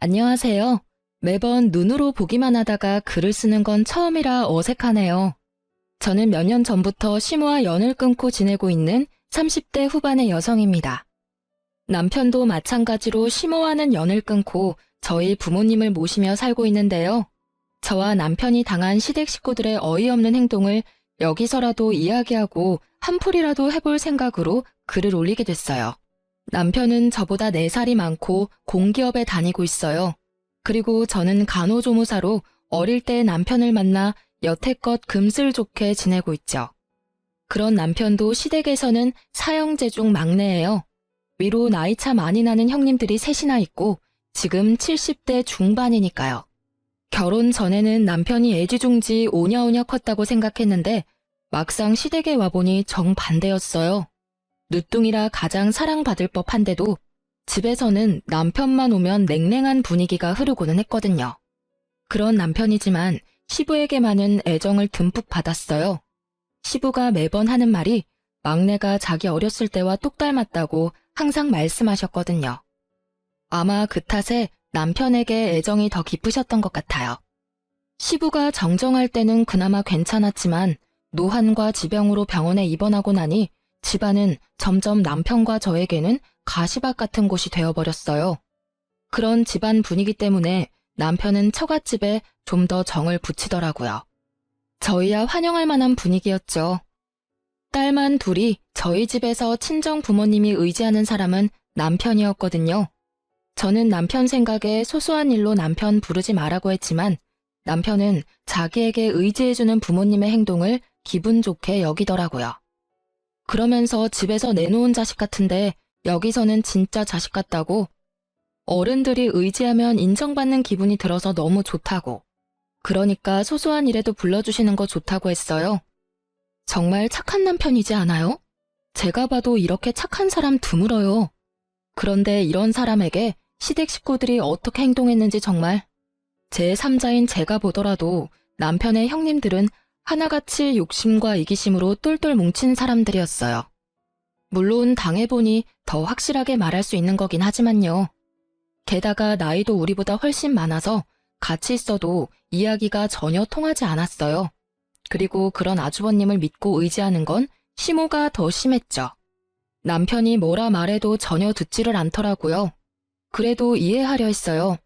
안녕하세요. 매번 눈으로 보기만 하다가 글을 쓰는 건 처음이라 어색하네요. 저는 몇 년 전부터 시모와 연을 끊고 지내고 있는 30대 후반의 여성입니다. 남편도 마찬가지로 시모와는 연을 끊고 저희 부모님을 모시며 살고 있는데요. 저와 남편이 당한 시댁 식구들의 어이없는 행동을 여기서라도 이야기하고 한풀이라도 해볼 생각으로 글을 올리게 됐어요. 남편은 저보다 4살이 많고 공기업에 다니고 있어요. 그리고 저는 간호조무사로 어릴 때 남편을 만나 여태껏 금슬좋게 지내고 있죠. 그런 남편도 시댁에서는 사형제 중 막내예요. 위로 나이차 많이 나는 형님들이 셋이나 있고 지금 70대 중반이니까요. 결혼 전에는 남편이 애지중지 오냐오냐 컸다고 생각했는데 막상 시댁에 와보니 정반대였어요. 늦둥이라 가장 사랑받을 법한데도 집에서는 남편만 오면 냉랭한 분위기가 흐르고는 했거든요. 그런 남편이지만 시부에게만은 애정을 듬뿍 받았어요. 시부가 매번 하는 말이 막내가 자기 어렸을 때와 똑 닮았다고 항상 말씀하셨거든요. 아마 그 탓에 남편에게 애정이 더 깊으셨던 것 같아요. 시부가 정정할 때는 그나마 괜찮았지만 노환과 지병으로 병원에 입원하고 나니 집안은 점점 남편과 저에게는 가시밭 같은 곳이 되어버렸어요. 그런 집안 분위기 때문에 남편은 처갓집에 좀 더 정을 붙이더라고요. 저희야 환영할 만한 분위기였죠. 딸만 둘이 저희 집에서 친정 부모님이 의지하는 사람은 남편이었거든요. 저는 남편 생각에 소소한 일로 남편 부르지 말라고 했지만 남편은 자기에게 의지해주는 부모님의 행동을 기분 좋게 여기더라고요. 그러면서 집에서 내놓은 자식 같은데 여기서는 진짜 자식 같다고, 어른들이 의지하면 인정받는 기분이 들어서 너무 좋다고, 그러니까 소소한 일에도 불러주시는 거 좋다고 했어요. 정말 착한 남편이지 않아요? 제가 봐도 이렇게 착한 사람 드물어요. 그런데 이런 사람에게 시댁 식구들이 어떻게 행동했는지 정말, 제3자인 제가 보더라도 남편의 형님들은 하나같이 욕심과 이기심으로 똘똘 뭉친 사람들이었어요. 물론 당해보니 더 확실하게 말할 수 있는 거긴 하지만요. 게다가 나이도 우리보다 훨씬 많아서 같이 있어도 이야기가 전혀 통하지 않았어요. 그리고 그런 아주버님을 믿고 의지하는 건 시모가 더 심했죠. 남편이 뭐라 말해도 전혀 듣지를 않더라고요. 그래도 이해하려 했어요.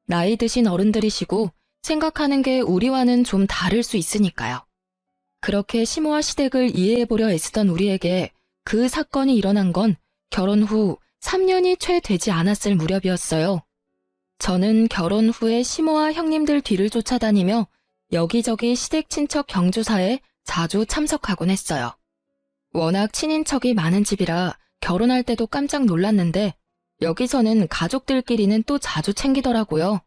나이 드신 어른들이시고 생각하는 게 우리와는 좀 다를 수 있으니까요. 그렇게 시모와 시댁을 이해해보려 애쓰던 우리에게 그 사건이 일어난 건 결혼 후 3년이 채 되지 않았을 무렵이었어요. 저는 결혼 후에 시모와 형님들 뒤를 쫓아다니며 여기저기 시댁 친척 경조사에 자주 참석하곤 했어요. 워낙 친인척이 많은 집이라 결혼할 때도 깜짝 놀랐는데 여기서는 가족들끼리는 또 자주 챙기더라고요.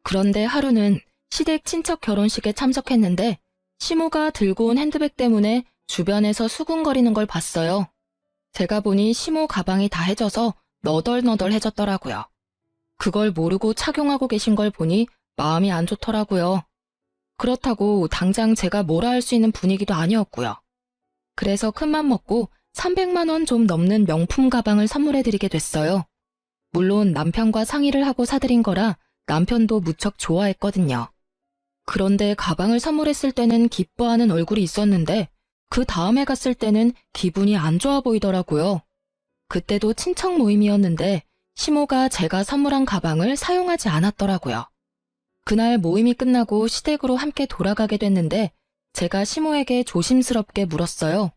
그런데 하루는 시댁 친척 결혼식에 참석했는데 시모가 들고 온 핸드백 때문에 주변에서 수군거리는 걸 봤어요. 제가 보니 시모 가방이 다 해져서 너덜너덜해졌더라고요. 그걸 모르고 착용하고 계신 걸 보니 마음이 안 좋더라고요. 그렇다고 당장 제가 뭐라 할 수 있는 분위기도 아니었고요. 그래서 큰맘 먹고 300만 원 좀 넘는 명품 가방을 선물해드리게 됐어요. 물론 남편과 상의를 하고 사드린 거라 남편도 무척 좋아했거든요. 그런데 가방을 선물했을 때는 기뻐하는 얼굴이 있었는데 그 다음에 갔을 때는 기분이 안 좋아 보이더라고요. 그때도 친척 모임이었는데 시모가 제가 선물한 가방을 사용하지 않았더라고요. 그날 모임이 끝나고 시댁으로 함께 돌아가게 됐는데 제가 시모에게 조심스럽게 물었어요.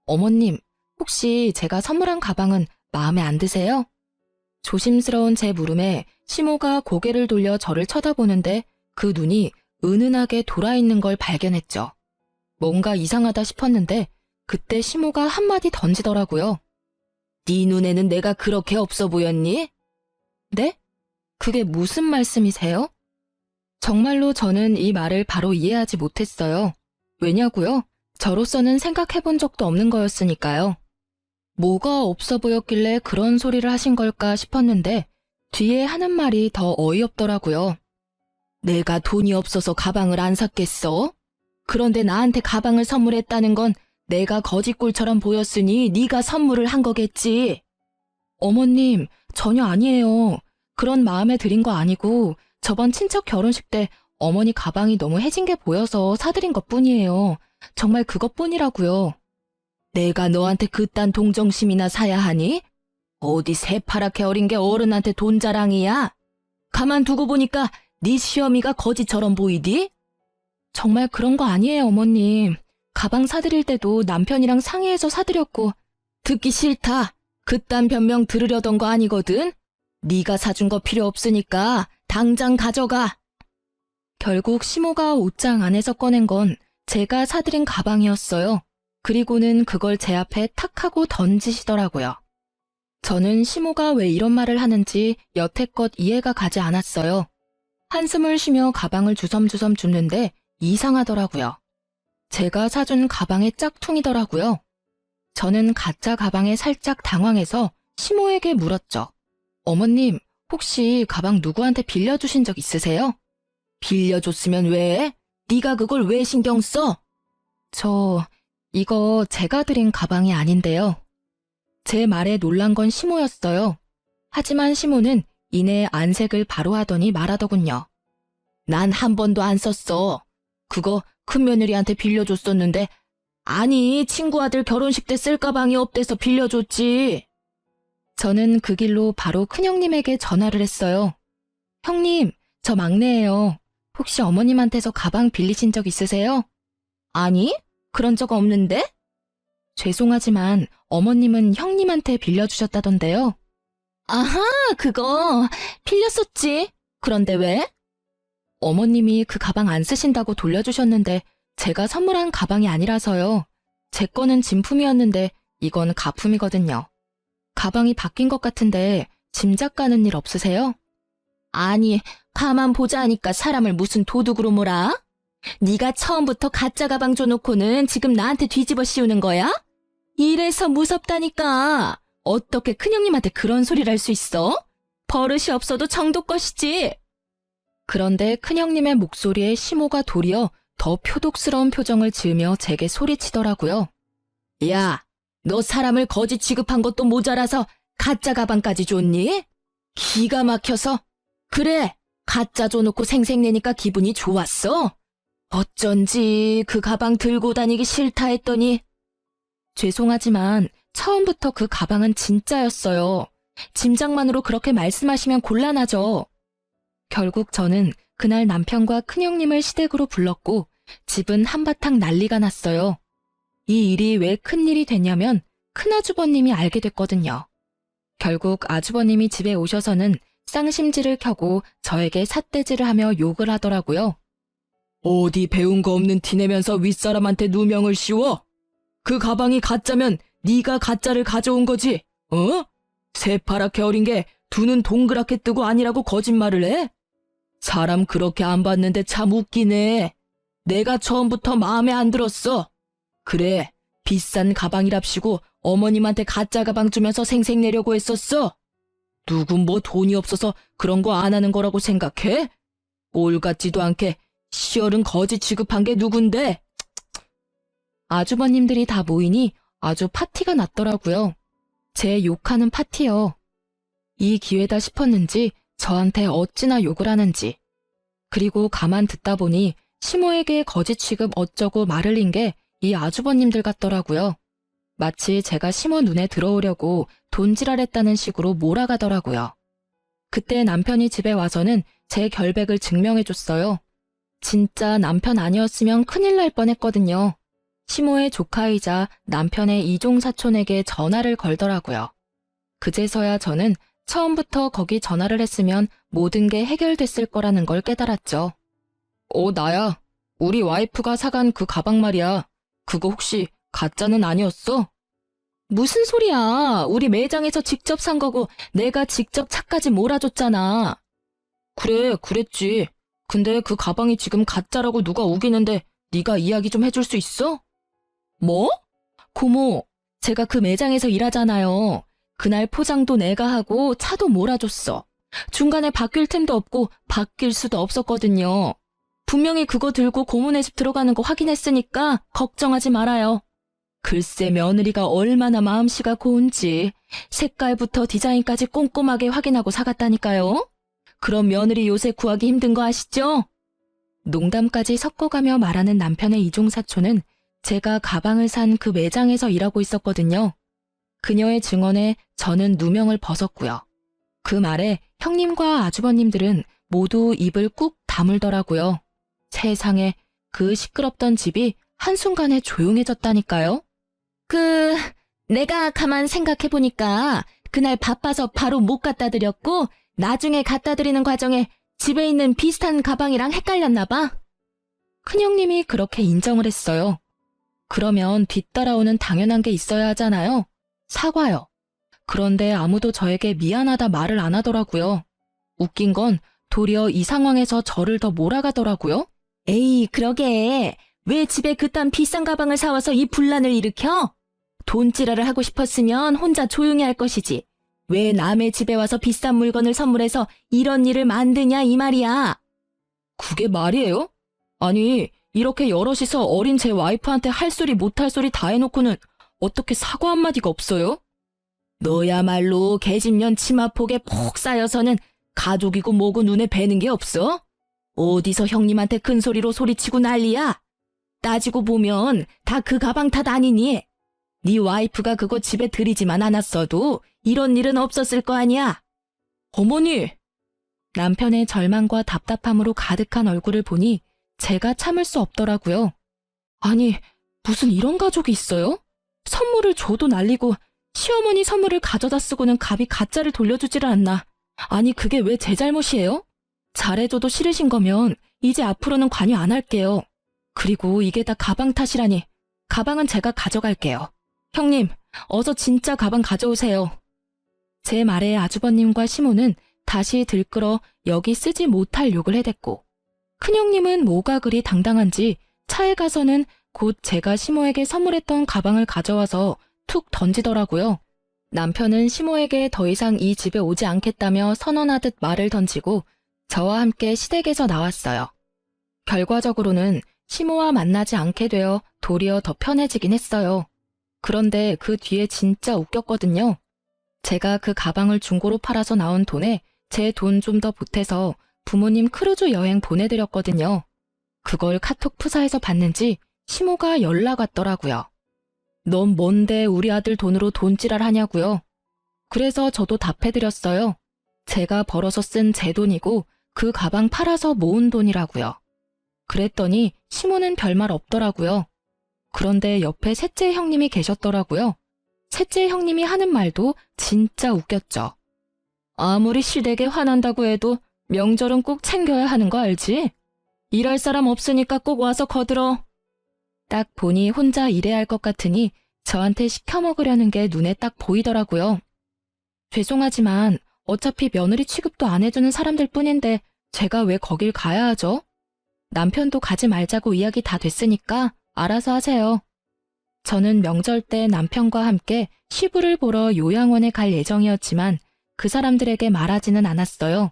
어머님, 혹시 제가 선물한 가방은 마음에 안 드세요? 조심스러운 제 물음에 시모가 고개를 돌려 저를 쳐다보는데 그 눈이 은은하게 돌아있는 걸 발견했죠. 뭔가 이상하다 싶었는데 그때 시모가 한마디 던지더라고요. 네 눈에는 내가 그렇게 없어 보였니? 네? 그게 무슨 말씀이세요? 정말로 저는 이 말을 바로 이해하지 못했어요. 왜냐고요? 저로서는 생각해본 적도 없는 거였으니까요. 뭐가 없어 보였길래 그런 소리를 하신 걸까 싶었는데 뒤에 하는 말이 더 어이없더라고요. 내가 돈이 없어서 가방을 안 샀겠어? 그런데 나한테 가방을 선물했다는 건 내가 거지꼴처럼 보였으니 네가 선물을 한 거겠지. 어머님, 전혀 아니에요. 그런 마음에 들인 거 아니고 저번 친척 결혼식 때 어머니 가방이 너무 해진 게 보여서 사드린 것뿐이에요. 정말 그것뿐이라고요. 내가 너한테 그딴 동정심이나 사야 하니? 어디 새파랗게 어린 게 어른한테 돈 자랑이야? 가만두고 보니까 네 시어미가 거지처럼 보이디? 정말 그런 거 아니에요, 어머님. 가방 사드릴 때도 남편이랑 상의해서 사드렸고. 듣기 싫다. 그딴 변명 들으려던 거 아니거든? 네가 사준 거 필요 없으니까 당장 가져가. 결국 시모가 옷장 안에서 꺼낸 건 제가 사드린 가방이었어요. 그리고는 그걸 제 앞에 탁 하고 던지시더라고요. 저는 시모가 왜 이런 말을 하는지 여태껏 이해가 가지 않았어요. 한숨을 쉬며 가방을 주섬주섬 줍는데 이상하더라고요. 제가 사준 가방의 짝퉁이더라고요. 저는 가짜 가방에 살짝 당황해서 시모에게 물었죠. 어머님, 혹시 가방 누구한테 빌려주신 적 있으세요? 빌려줬으면 왜? 네가 그걸 왜 신경 써? 이거 제가 드린 가방이 아닌데요. 제 말에 놀란 건 시모였어요. 하지만 시모는 이내 안색을 바로 하더니 말하더군요. 난 한 번도 안 썼어. 그거 큰며느리한테 빌려줬었는데 아니 친구 아들 결혼식 때 쓸 가방이 없대서 빌려줬지. 저는 그 길로 바로 큰형님에게 전화를 했어요. 형님, 저 막내예요. 혹시 어머님한테서 가방 빌리신 적 있으세요? 아니, 그런 적 없는데? 죄송하지만 어머님은 형님한테 빌려주셨다던데요. 아하, 그거 빌렸었지. 그런데 왜? 어머님이 그 가방 안 쓰신다고 돌려주셨는데 제가 선물한 가방이 아니라서요. 제 거는 진품이었는데 이건 가품이거든요. 가방이 바뀐 것 같은데 짐작 가는 일 없으세요? 아니, 가만 보자 하니까 사람을 무슨 도둑으로 몰아? 네가 처음부터 가짜 가방 줘놓고는 지금 나한테 뒤집어 씌우는 거야? 이래서 무섭다니까. 어떻게 큰형님한테 그런 소리를 할 수 있어? 버릇이 없어도 정도껏이지. 그런데 큰형님의 목소리에 시모가 도리어 더 표독스러운 표정을 지으며 제게 소리치더라고요. 야, 너 사람을 거지 취급한 것도 모자라서 가짜 가방까지 줬니? 기가 막혀서. 그래, 가짜 줘놓고 생색내니까 기분이 좋았어? 어쩐지 그 가방 들고 다니기 싫다 했더니. 죄송하지만 처음부터 그 가방은 진짜였어요. 짐작만으로 그렇게 말씀하시면 곤란하죠. 결국 저는 그날 남편과 큰형님을 시댁으로 불렀고 집은 한바탕 난리가 났어요. 이 일이 왜 큰일이 됐냐면 큰아주버님이 알게 됐거든요. 결국 아주버님이 집에 오셔서는 쌍심지를 켜고 저에게 삿대질을 하며 욕을 하더라고요. 어디 배운 거 없는 티내면서 윗사람한테 누명을 씌워? 그 가방이 가짜면 네가 가짜를 가져온 거지, 어? 새파랗게 어린 게 두 눈 동그랗게 뜨고 아니라고 거짓말을 해? 사람 그렇게 안 봤는데 참 웃기네. 내가 처음부터 마음에 안 들었어. 그래, 비싼 가방이랍시고 어머님한테 가짜 가방 주면서 생색내려고 했었어. 누구 뭐 돈이 없어서 그런 거 안 하는 거라고 생각해? 꼴 같지도 않게 시어른 거지 취급한 게 누군데? 아주버님들이 다 모이니 아주 파티가 났더라고요. 제 욕하는 파티요. 이 기회다 싶었는지 저한테 어찌나 욕을 하는지. 그리고 가만 듣다 보니 시모에게 거지 취급 어쩌고 말을 린 게 이 아주버님들 같더라고요. 마치 제가 시모 눈에 들어오려고 돈지랄했다는 식으로 몰아가더라고요. 그때 남편이 집에 와서는 제 결백을 증명해줬어요. 진짜 남편 아니었으면 큰일 날 뻔했거든요. 시모의 조카이자 남편의 이종사촌에게 전화를 걸더라고요. 그제서야 저는 처음부터 거기 전화를 했으면 모든 게 해결됐을 거라는 걸 깨달았죠. 나야. 우리 와이프가 사간 그 가방 말이야. 그거 혹시 가짜는 아니었어? 무슨 소리야. 우리 매장에서 직접 산 거고 내가 직접 차까지 몰아줬잖아. 그래, 그랬지. 근데 그 가방이 지금 가짜라고 누가 우기는데 네가 이야기 좀 해줄 수 있어? 뭐? 고모, 제가 그 매장에서 일하잖아요. 그날 포장도 내가 하고 차도 몰아줬어. 중간에 바뀔 틈도 없고 바뀔 수도 없었거든요. 분명히 그거 들고 고모네 집 들어가는 거 확인했으니까 걱정하지 말아요. 글쎄 며느리가 얼마나 마음씨가 고운지 색깔부터 디자인까지 꼼꼼하게 확인하고 사갔다니까요. 그럼 며느리 요새 구하기 힘든 거 아시죠? 농담까지 섞어가며 말하는 남편의 이종사촌은 제가 가방을 산 그 매장에서 일하고 있었거든요. 그녀의 증언에 저는 누명을 벗었고요. 그 말에 형님과 아주버님들은 모두 입을 꾹 다물더라고요. 세상에, 그 시끄럽던 집이 한순간에 조용해졌다니까요. 내가 가만 생각해보니까 그날 바빠서 바로 못 갖다 드렸고 나중에 갖다 드리는 과정에 집에 있는 비슷한 가방이랑 헷갈렸나 봐. 큰형님이 그렇게 인정을 했어요. 그러면 뒤따라오는 당연한 게 있어야 하잖아요. 사과요. 그런데 아무도 저에게 미안하다 말을 안 하더라고요. 웃긴 건 도리어 이 상황에서 저를 더 몰아가더라고요. 에이, 그러게. 왜 집에 그딴 비싼 가방을 사와서 이 분란을 일으켜? 돈지랄을 하고 싶었으면 혼자 조용히 할 것이지. 왜 남의 집에 와서 비싼 물건을 선물해서 이런 일을 만드냐 이 말이야. 그게 말이에요? 아니, 이렇게 여럿이서 어린 제 와이프한테 할 소리 못할 소리 다 해놓고는 어떻게 사과 한마디가 없어요? 너야말로 계집년 치마폭에 폭 쌓여서는 가족이고 뭐고 눈에 뵈는 게 없어? 어디서 형님한테 큰 소리로 소리치고 난리야? 따지고 보면 다 그 가방 탓 아니니? 네 와이프가 그거 집에 들이지만 않았어도 이런 일은 없었을 거 아니야? 어머니! 남편의 절망과 답답함으로 가득한 얼굴을 보니 제가 참을 수 없더라고요. 아니, 무슨 이런 가족이 있어요? 선물을 줘도 날리고 시어머니 선물을 가져다 쓰고는 감히 가짜를 돌려주지를 않나. 아니, 그게 왜 제 잘못이에요? 잘해줘도 싫으신 거면 이제 앞으로는 관여 안 할게요. 그리고 이게 다 가방 탓이라니. 가방은 제가 가져갈게요. 형님, 어서 진짜 가방 가져오세요. 제 말에 아주버님과 시모는 다시 들끓어 여기 쓰지 못할 욕을 해댔고, 큰형님은 뭐가 그리 당당한지 차에 가서는 곧 제가 시모에게 선물했던 가방을 가져와서 툭 던지더라고요. 남편은 시모에게 더 이상 이 집에 오지 않겠다며 선언하듯 말을 던지고 저와 함께 시댁에서 나왔어요. 결과적으로는 시모와 만나지 않게 되어 도리어 더 편해지긴 했어요. 그런데 그 뒤에 진짜 웃겼거든요. 제가 그 가방을 중고로 팔아서 나온 돈에 제 돈 좀 더 보태서 부모님 크루즈 여행 보내드렸거든요. 그걸 카톡 푸사에서 봤는지 시모가 연락 왔더라고요. 넌 뭔데 우리 아들 돈으로 돈지랄 하냐고요. 그래서 저도 답해드렸어요. 제가 벌어서 쓴 제 돈이고 그 가방 팔아서 모은 돈이라고요. 그랬더니 시모는 별말 없더라고요. 그런데 옆에 셋째 형님이 계셨더라고요. 셋째 형님이 하는 말도 진짜 웃겼죠. 아무리 시댁에 화난다고 해도 명절은 꼭 챙겨야 하는 거 알지? 일할 사람 없으니까 꼭 와서 거들어. 딱 보니 혼자 일해야 할 것 같으니 저한테 시켜 먹으려는 게 눈에 딱 보이더라고요. 죄송하지만 어차피 며느리 취급도 안 해주는 사람들 뿐인데 제가 왜 거길 가야 하죠? 남편도 가지 말자고 이야기 다 됐으니까 알아서 하세요. 저는 명절 때 남편과 함께 시부를 보러 요양원에 갈 예정이었지만 그 사람들에게 말하지는 않았어요.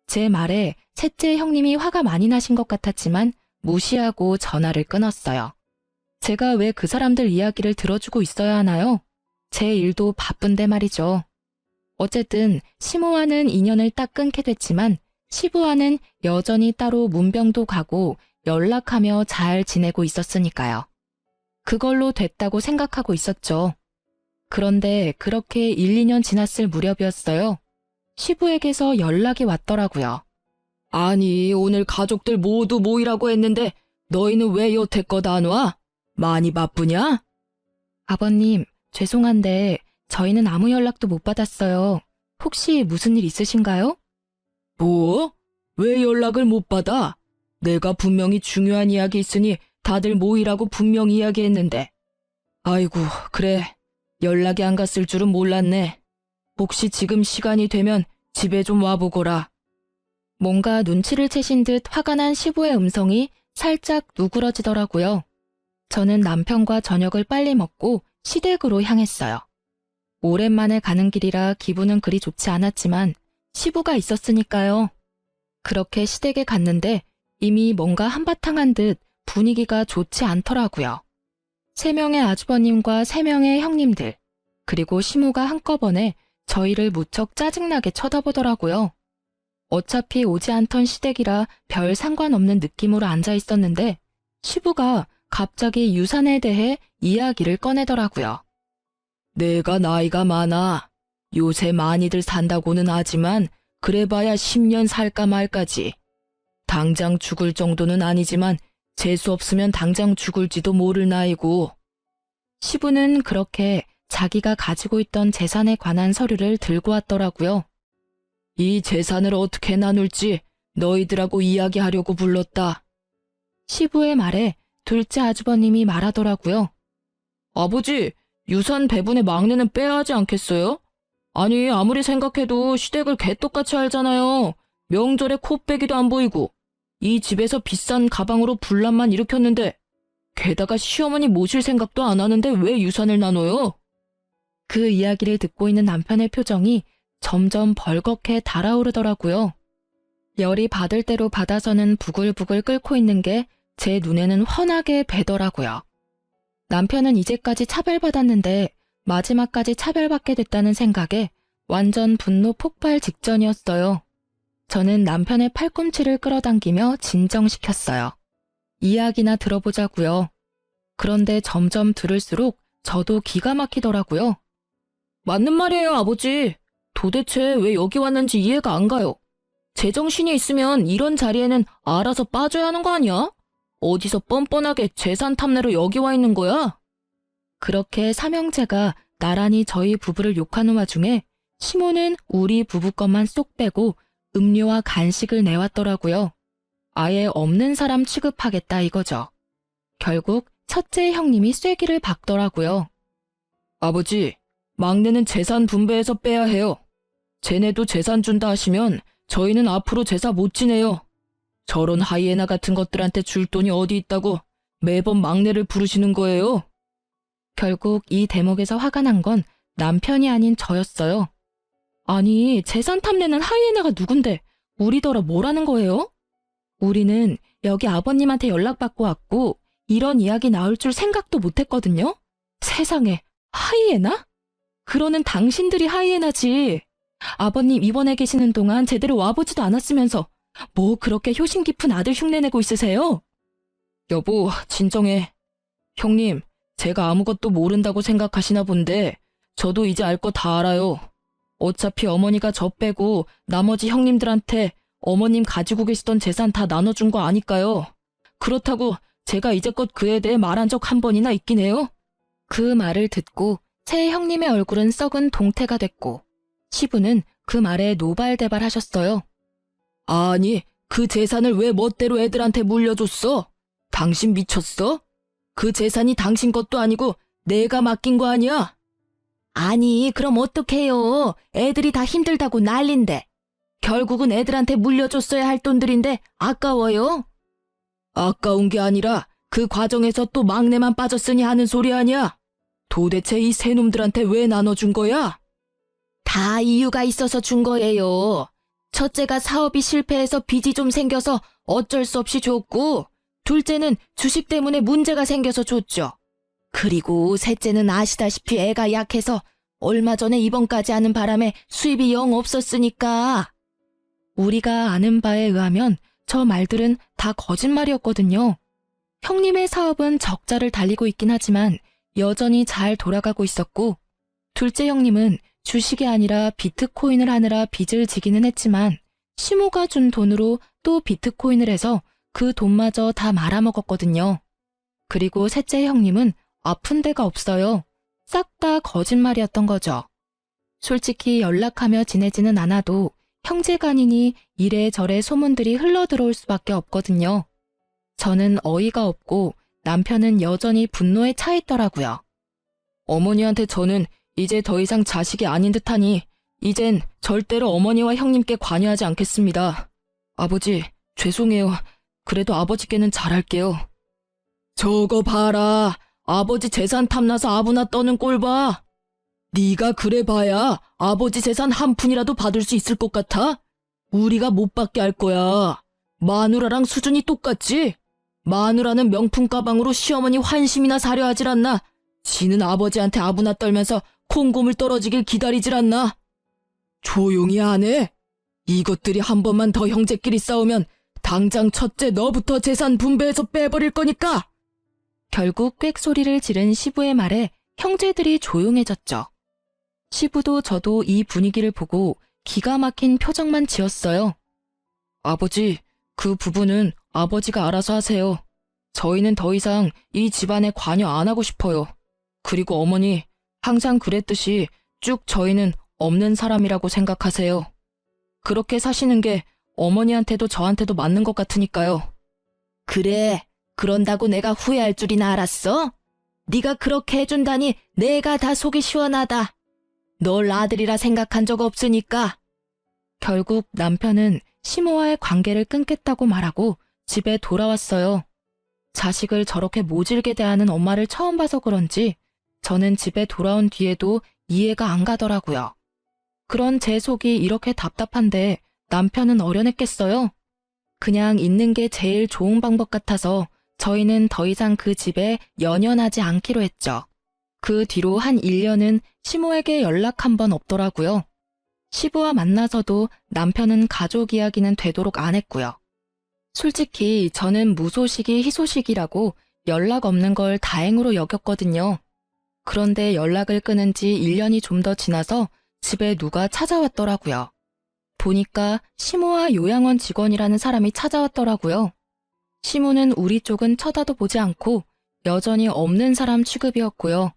제 말에 셋째 형님이 화가 많이 나신 것 같았지만 무시하고 전화를 끊었어요. 제가 왜 그 사람들 이야기를 들어주고 있어야 하나요? 제 일도 바쁜데 말이죠. 어쨌든 시모와는 인연을 딱 끊게 됐지만 시부와는 여전히 따로 문병도 가고 연락하며 잘 지내고 있었으니까요. 그걸로 됐다고 생각하고 있었죠. 그런데 그렇게 1, 2년 지났을 무렵이었어요. 시부에게서 연락이 왔더라고요. 아니, 오늘 가족들 모두 모이라고 했는데 너희는 왜 여태껏 안 와? 많이 바쁘냐? 아버님, 죄송한데 저희는 아무 연락도 못 받았어요. 혹시 무슨 일 있으신가요? 뭐? 왜 연락을 못 받아? 내가 분명히 중요한 이야기 있으니 다들 모이라고 분명히 이야기했는데. 아이고, 그래. 연락이 안 갔을 줄은 몰랐네. 혹시 지금 시간이 되면 집에 좀 와보거라. 뭔가 눈치를 채신 듯 화가 난 시부의 음성이 살짝 누그러지더라고요. 저는 남편과 저녁을 빨리 먹고 시댁으로 향했어요. 오랜만에 가는 길이라 기분은 그리 좋지 않았지만 시부가 있었으니까요. 그렇게 시댁에 갔는데 이미 뭔가 한바탕 한 듯 분위기가 좋지 않더라고요. 3명의 아주버님과 3명의 형님들, 그리고 시모가 한꺼번에 저희를 무척 짜증나게 쳐다보더라고요. 어차피 오지 않던 시댁이라 별 상관없는 느낌으로 앉아 있었는데 시부가 갑자기 유산에 대해 이야기를 꺼내더라고요. 내가 나이가 많아. 요새 많이들 산다고는 하지만 그래봐야 10년 살까 말까지. 당장 죽을 정도는 아니지만 재수 없으면 당장 죽을지도 모를 나이고. 시부는 그렇게 자기가 가지고 있던 재산에 관한 서류를 들고 왔더라고요. 이 재산을 어떻게 나눌지 너희들하고 이야기하려고 불렀다. 시부의 말에 둘째 아주버님이 말하더라고요. 아버지, 유산 배분의 막내는 빼야 하지 않겠어요? 아니, 아무리 생각해도 시댁을 개떡같이 알잖아요. 명절에 코빼기도 안 보이고 이 집에서 비싼 가방으로 분란만 일으켰는데 게다가 시어머니 모실 생각도 안 하는데 왜 유산을 나눠요? 그 이야기를 듣고 있는 남편의 표정이 점점 벌겋게 달아오르더라고요. 열이 받을 대로 받아서는 부글부글 끓고 있는 게 제 눈에는 훤하게 배더라고요. 남편은 이제까지 차별받았는데 마지막까지 차별받게 됐다는 생각에 완전 분노 폭발 직전이었어요. 저는 남편의 팔꿈치를 끌어당기며 진정시켰어요. 이야기나 들어보자고요. 그런데 점점 들을수록 저도 기가 막히더라고요. 맞는 말이에요, 아버지. 도대체 왜 여기 왔는지 이해가 안 가요. 제정신이 있으면 이런 자리에는 알아서 빠져야 하는 거 아니야? 어디서 뻔뻔하게 재산 탐내러 여기 와 있는 거야? 그렇게 삼형제가 나란히 저희 부부를 욕하는 와중에 시모는 우리 부부 것만 쏙 빼고 음료와 간식을 내왔더라고요. 아예 없는 사람 취급하겠다 이거죠. 결국 첫째 형님이 쐐기를 박더라고요. 아버지, 막내는 재산 분배해서 빼야 해요. 쟤네도 재산 준다 하시면 저희는 앞으로 제사 못 지내요. 저런 하이에나 같은 것들한테 줄 돈이 어디 있다고 매번 막내를 부르시는 거예요. 결국 이 대목에서 화가 난 건 남편이 아닌 저였어요. 아니, 재산 탐내는 하이에나가 누군데 우리더러 뭐라는 거예요? 우리는 여기 아버님한테 연락받고 왔고 이런 이야기 나올 줄 생각도 못했거든요. 세상에, 하이에나? 그러는 당신들이 하이에나지. 아버님 입원해 계시는 동안 제대로 와보지도 않았으면서 뭐 그렇게 효심 깊은 아들 흉내내고 있으세요? 여보, 진정해. 형님, 제가 아무것도 모른다고 생각하시나 본데 저도 이제 알 거 다 알아요. 어차피 어머니가 저 빼고 나머지 형님들한테 어머님 가지고 계시던 재산 다 나눠준 거 아니까요. 그렇다고 제가 이제껏 그에 대해 말한 적 한 번이나 있긴 해요? 그 말을 듣고 새 형님의 얼굴은 썩은 동태가 됐고 시부는 그 말에 노발대발하셨어요. 아니, 그 재산을 왜 멋대로 애들한테 물려줬어? 당신 미쳤어? 그 재산이 당신 것도 아니고 내가 맡긴 거 아니야? 아니, 그럼 어떡해요. 애들이 다 힘들다고 난린데. 결국은 애들한테 물려줬어야 할 돈들인데 아까워요? 아까운 게 아니라 그 과정에서 또 막내만 빠졌으니 하는 소리 아니야? 도대체 이 세 놈들한테 왜 나눠준 거야? 다 이유가 있어서 준 거예요. 첫째가 사업이 실패해서 빚이 좀 생겨서 어쩔 수 없이 줬고, 둘째는 주식 때문에 문제가 생겨서 줬죠. 그리고 셋째는 아시다시피 애가 약해서 얼마 전에 입원까지 하는 바람에 수입이 영 없었으니까. 우리가 아는 바에 의하면 저 말들은 다 거짓말이었거든요. 형님의 사업은 적자를 달리고 있긴 하지만 여전히 잘 돌아가고 있었고, 둘째 형님은 주식이 아니라 비트코인을 하느라 빚을 지기는 했지만 시모가 준 돈으로 또 비트코인을 해서 그 돈마저 다 말아먹었거든요. 그리고 셋째 형님은 아픈 데가 없어요. 싹 다 거짓말이었던 거죠. 솔직히 연락하며 지내지는 않아도 형제간이니 이래저래 소문들이 흘러들어올 수밖에 없거든요. 저는 어이가 없고 남편은 여전히 분노에 차 있더라고요. 어머니한테 저는 이제 더 이상 자식이 아닌 듯하니 이젠 절대로 어머니와 형님께 관여하지 않겠습니다. 아버지, 죄송해요. 그래도 아버지께는 잘할게요. 저거 봐라. 아버지 재산 탐나서 아부나 떠는 꼴 봐. 네가 그래 봐야 아버지 재산 한 푼이라도 받을 수 있을 것 같아? 우리가 못 받게 할 거야. 마누라랑 수준이 똑같지? 마누라는 명품 가방으로 시어머니 환심이나 사려 하질 않나. 지는 아버지한테 아부나 떨면서 콩고물 떨어지길 기다리질 않나. 조용히 안 해. 이것들이 한 번만 더 형제끼리 싸우면 당장 첫째 너부터 재산 분배해서 빼버릴 거니까. 결국 꽥소리를 지른 시부의 말에 형제들이 조용해졌죠. 시부도 저도 이 분위기를 보고 기가 막힌 표정만 지었어요. 아버지, 그 부분은 아버지가 알아서 하세요. 저희는 더 이상 이 집안에 관여 안 하고 싶어요. 그리고 어머니, 항상 그랬듯이 쭉 저희는 없는 사람이라고 생각하세요. 그렇게 사시는 게 어머니한테도 저한테도 맞는 것 같으니까요. 그래, 그런다고 내가 후회할 줄이나 알았어? 네가 그렇게 해준다니 내가 다 속이 시원하다. 널 아들이라 생각한 적 없으니까. 결국 남편은 시모와의 관계를 끊겠다고 말하고 집에 돌아왔어요. 자식을 저렇게 모질게 대하는 엄마를 처음 봐서 그런지 저는 집에 돌아온 뒤에도 이해가 안 가더라고요. 그런 제 속이 이렇게 답답한데 남편은 어련했겠어요? 그냥 있는 게 제일 좋은 방법 같아서 저희는 더 이상 그 집에 연연하지 않기로 했죠. 그 뒤로 한 1년은 시모에게 연락 한 번 없더라고요. 시부와 만나서도 남편은 가족 이야기는 되도록 안 했고요. 솔직히 저는 무소식이 희소식이라고 연락 없는 걸 다행으로 여겼거든요. 그런데 연락을 끊은 지 1년이 좀 더 지나서 집에 누가 찾아왔더라고요. 보니까 시모와 요양원 직원이라는 사람이 찾아왔더라고요. 시모는 우리 쪽은 쳐다도 보지 않고 여전히 없는 사람 취급이었고요.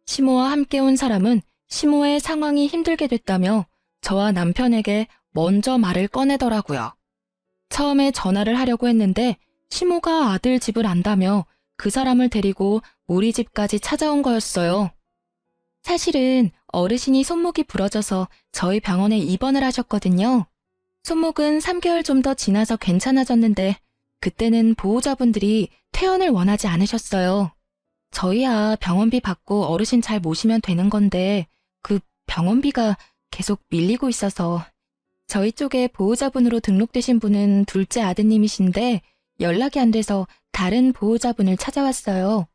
시모와 함께 온 사람은 시모의 상황이 힘들게 됐다며 저와 남편에게 먼저 말을 꺼내더라고요. 처음에 전화를 하려고 했는데 시모가 아들 집을 안다며 그 사람을 데리고 우리 집까지 찾아온 거였어요. 사실은 어르신이 손목이 부러져서 저희 병원에 입원을 하셨거든요. 손목은 3개월 좀 더 지나서 괜찮아졌는데 그때는 보호자분들이 퇴원을 원하지 않으셨어요. 저희야 병원비 받고 어르신 잘 모시면 되는 건데 그 병원비가 계속 밀리고 있어서 저희 쪽에 보호자분으로 등록되신 분은 둘째 아드님이신데 연락이 안 돼서 다른 보호자분을 찾아왔어요.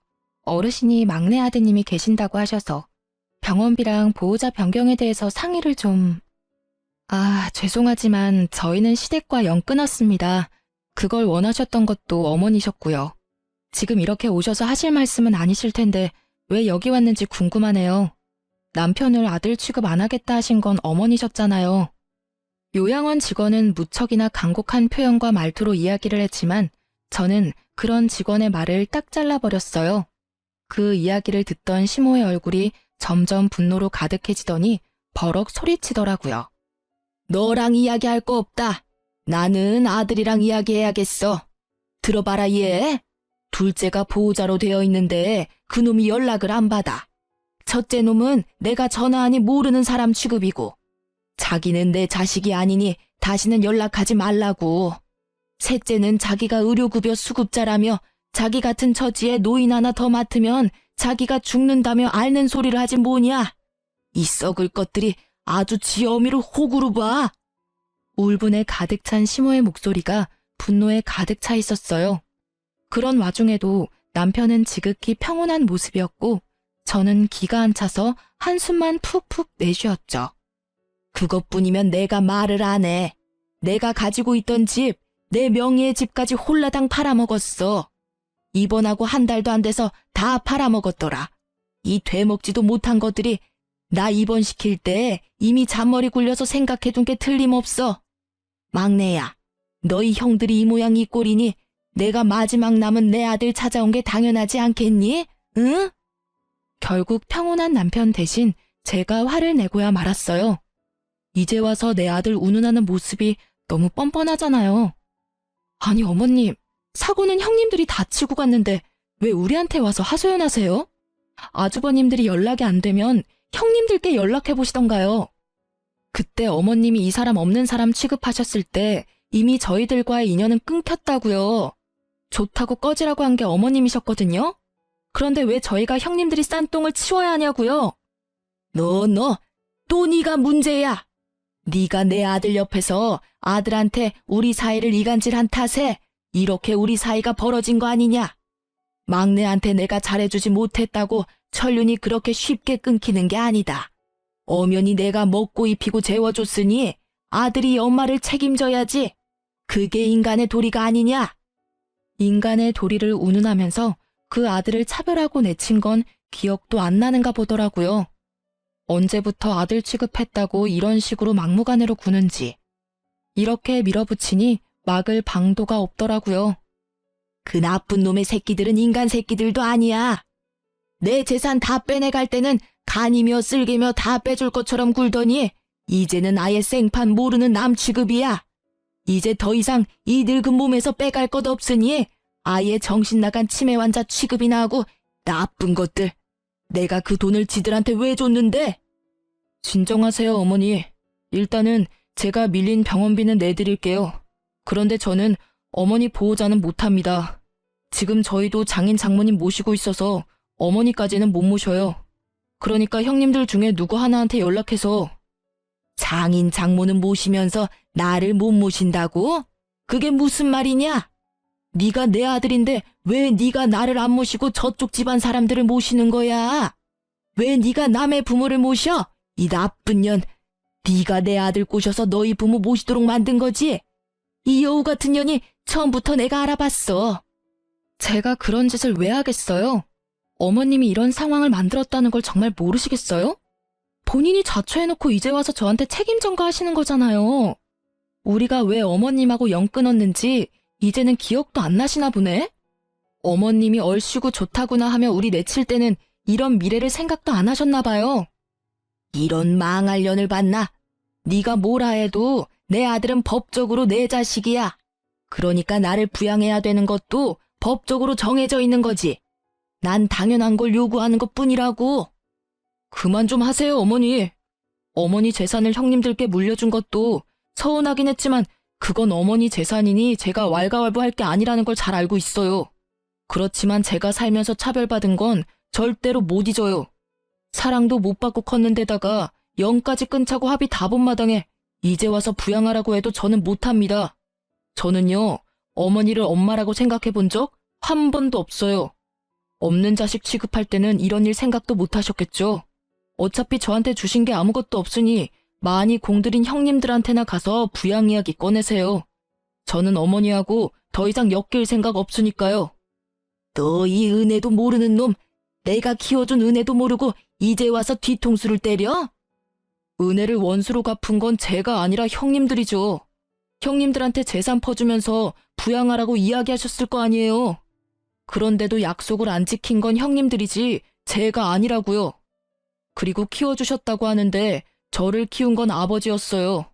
어르신이 막내 아드님이 계신다고 하셔서 병원비랑 보호자 변경에 대해서 상의를 좀... 죄송하지만 저희는 시댁과 연 끊었습니다. 그걸 원하셨던 것도 어머니셨고요. 지금 이렇게 오셔서 하실 말씀은 아니실 텐데 왜 여기 왔는지 궁금하네요. 남편을 아들 취급 안 하겠다 하신 건 어머니셨잖아요. 요양원 직원은 무척이나 간곡한 표현과 말투로 이야기를 했지만 저는 그런 직원의 말을 딱 잘라버렸어요. 그 이야기를 듣던 시모의 얼굴이 점점 분노로 가득해지더니 버럭 소리치더라고요. 너랑 이야기할 거 없다. 나는 아들이랑 이야기해야겠어. 들어봐라 얘. 둘째가 보호자로 되어 있는데 그놈이 연락을 안 받아. 첫째 놈은 내가 전화하니 모르는 사람 취급이고 자기는 내 자식이 아니니 다시는 연락하지 말라고. 셋째는 자기가 의료급여 수급자라며 자기 같은 처지에 노인 하나 더 맡으면 자기가 죽는다며 앓는 소리를 하지 뭐냐. 이 썩을 것들이 아주 지 어미를 호구로 봐. 울분에 가득 찬 시모의 목소리가 분노에 가득 차 있었어요. 그런 와중에도 남편은 지극히 평온한 모습이었고 저는 기가 안 차서 한숨만 푹푹 내쉬었죠. 그것뿐이면 내가 말을 안 해. 내가 가지고 있던 집, 내 명의의 집까지 홀라당 팔아먹었어. 입원하고 한 달도 안 돼서 다 팔아먹었더라. 이 되먹지도 못한 것들이 나 입원시킬 때 이미 잔머리 굴려서 생각해둔 게 틀림없어. 막내야, 너희 형들이 이 모양 이 꼴이니 내가 마지막 남은 내 아들 찾아온 게 당연하지 않겠니? 응? 결국 평온한 남편 대신 제가 화를 내고야 말았어요. 이제 와서 내 아들 운운하는 모습이 너무 뻔뻔하잖아요. 아니 어머님, 사고는 형님들이 다 치고 갔는데 왜 우리한테 와서 하소연하세요? 아주버님들이 연락이 안 되면 형님들께 연락해보시던가요. 그때 어머님이 이 사람 없는 사람 취급하셨을 때 이미 저희들과의 인연은 끊겼다고요. 좋다고 꺼지라고 한 게 어머님이셨거든요. 그런데 왜 저희가 형님들이 싼 똥을 치워야 하냐고요. 또 네가 문제야. 네가 내 아들 옆에서 아들한테 우리 사이를 이간질한 탓에 이렇게 우리 사이가 벌어진 거 아니냐? 막내한테 내가 잘해주지 못했다고 천륜이 그렇게 쉽게 끊기는 게 아니다. 엄연히 내가 먹고 입히고 재워줬으니 아들이 엄마를 책임져야지. 그게 인간의 도리가 아니냐? 인간의 도리를 운운하면서 그 아들을 차별하고 내친 건 기억도 안 나는가 보더라고요. 언제부터 아들 취급했다고 이런 식으로 막무가내로 구는지. 이렇게 밀어붙이니 막을 방도가 없더라고요. 그 나쁜 놈의 새끼들은 인간 새끼들도 아니야. 내 재산 다 빼내갈 때는 간이며 쓸개며 다 빼줄 것처럼 굴더니 이제는 아예 생판 모르는 남 취급이야. 이제 더 이상 이 늙은 몸에서 빼갈 것 없으니 아예 정신 나간 치매 환자 취급이나 하고 나쁜 것들. 내가 그 돈을 지들한테 왜 줬는데? 진정하세요, 어머니. 일단은 제가 밀린 병원비는 내드릴게요. 그런데 저는 어머니 보호자는 못합니다. 지금 저희도 장인 장모님 모시고 있어서 어머니까지는 못 모셔요. 그러니까 형님들 중에 누구 하나한테 연락해서. 장인 장모는 모시면서 나를 못 모신다고? 그게 무슨 말이냐? 네가 내 아들인데 왜 네가 나를 안 모시고 저쪽 집안 사람들을 모시는 거야? 왜 네가 남의 부모를 모셔? 이 나쁜 년. 네가 내 아들 꼬셔서 너희 부모 모시도록 만든 거지? 이 여우 같은 년이 처음부터 내가 알아봤어. 제가 그런 짓을 왜 하겠어요? 어머님이 이런 상황을 만들었다는 걸 정말 모르시겠어요? 본인이 자초해놓고 이제 와서 저한테 책임 전가하시는 거잖아요. 우리가 왜 어머님하고 연 끊었는지 이제는 기억도 안 나시나 보네? 어머님이 얼씨구 좋다구나 하며 우리 내칠 때는 이런 미래를 생각도 안 하셨나 봐요. 이런 망할 년을 봤나? 네가 뭐라 해도 내 아들은 법적으로 내 자식이야. 그러니까 나를 부양해야 되는 것도 법적으로 정해져 있는 거지. 난 당연한 걸 요구하는 것뿐이라고. 그만 좀 하세요, 어머니. 어머니 재산을 형님들께 물려준 것도 서운하긴 했지만 그건 어머니 재산이니 제가 왈가왈부할 게 아니라는 걸 잘 알고 있어요. 그렇지만 제가 살면서 차별받은 건 절대로 못 잊어요. 사랑도 못 받고 컸는데다가 영까지 끊자고 합의 다 본 마당에 이제 와서 부양하라고 해도 저는 못합니다. 저는요, 어머니를 엄마라고 생각해 본 적 한 번도 없어요. 없는 자식 취급할 때는 이런 일 생각도 못 하셨겠죠. 어차피 저한테 주신 게 아무것도 없으니 많이 공들인 형님들한테나 가서 부양 이야기 꺼내세요. 저는 어머니하고 더 이상 엮일 생각 없으니까요. 너 이 은혜도 모르는 놈, 내가 키워준 은혜도 모르고 이제 와서 뒤통수를 때려? 은혜를 원수로 갚은 건 제가 아니라 형님들이죠. 형님들한테 재산 퍼주면서 부양하라고 이야기하셨을 거 아니에요. 그런데도 약속을 안 지킨 건 형님들이지 제가 아니라고요. 그리고 키워주셨다고 하는데 저를 키운 건 아버지였어요.